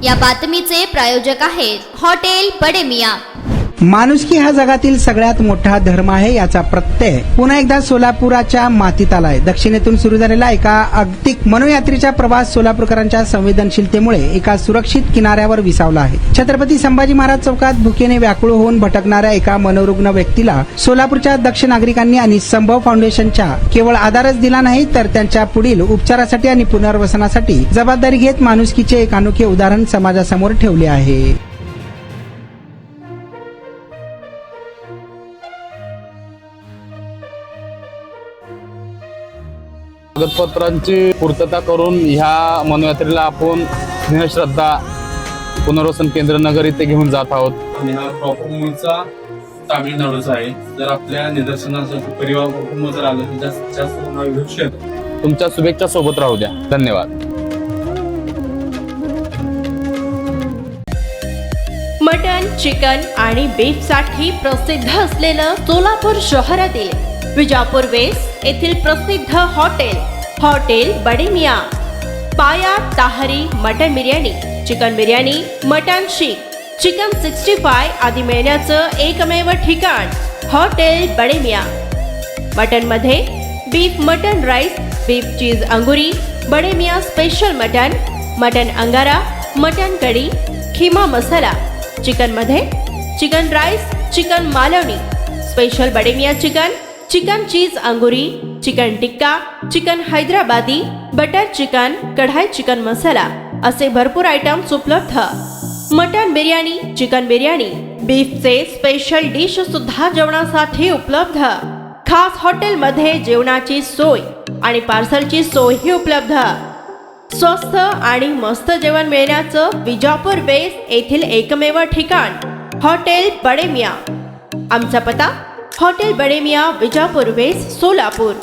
या बातमीचे प्रायोजक आहेत हॉटेल बडे मियां। माणुसकी हा जगातील सगळ्यात मोठा धर्म आहे याचा प्रत्यय पुन्हा एकदा सोलापुराच्या मातीत आलाय। दक्षिणेतून सुरू झालेला एका अगतिक मनोयात्रेचा प्रवास सोलापूरकरांच्या संवेदनशीलतेमुळे एका सुरक्षित किनाऱ्यावर विसावला आहे। छत्रपती संभाजी महाराज चौकात भुकेने व्याकुळ होऊन भटकणाऱ्या एका मनोरुग्ण व्यक्तीला सोलापूरच्या दक्ष नागरिकांनी आणि संभव फाउंडेशनच्या केवळ आधारच दिला नाही तर त्यांच्या पुढील उपचारासाठी आणि पुनर्वसनासाठी जबाबदारी घेत माणुसकीचे एक अनोखे उदाहरण समाजासमोर ठेवले आहे। कागदपत्रांची पूर्तता करून ह्या मनोयात्रेला आपण स्नेहश्रद्धा पुनर्वसन केंद्र नगर इथे घेऊन जात आहोत। आणि हा प्रॉपर मूळचा तामिळनाडूचा आहे। जर आपल्या निदर्शनाचं परिवार कुटुंब जर आलं तर जास्तीत जास्त आयुष्य तुमच्या शुभेच्छा सोबत राहू द्या। धन्यवाद। मटन, चिकन आणि बीफ साठी प्रसिद्ध असलेलं सोलापूर शहरातील विजापूर वेस्ट येथील प्रसिद्ध hotel Bade Miyan. Paya tahri mutton biryani, chicken biryani, mutton seekh, chicken 65 आदी मिळण्याचं एकमेव ठिकाण हॉटेल बडे मियां। मटन मध्ये beef mutton rice, beef cheese angoori, Bade Miyan special mutton, mutton angara, mutton kadhi, keema masala. Chicken मध्ये chicken rice, chicken Malvani, special Bade Miyan chicken, chicken cheese angoori, chicken tikka, chicken Hyderabadi, butter chicken, kadai chicken masala असे भरपूर आयटम्स उपलब्ध। मटन बिर्याणी, चिकन बिर्याणी, बीफचे स्पेशल डिश सुद्धा जेवणासाठी उपलब्ध। खास हॉटेलमध्ये जेवणाची सोय आणि पार्सलची सोयही उपलब्ध। स्वस्त आणि मस्त जेवण मिळण्याचं विजापूर वेस्ट येथील एकमेव ठिकाण हॉटेल बडे मियां। आमचा पत्ता हॉटेल बडे मियां, विजापूर वेस्ट, सोलापूर।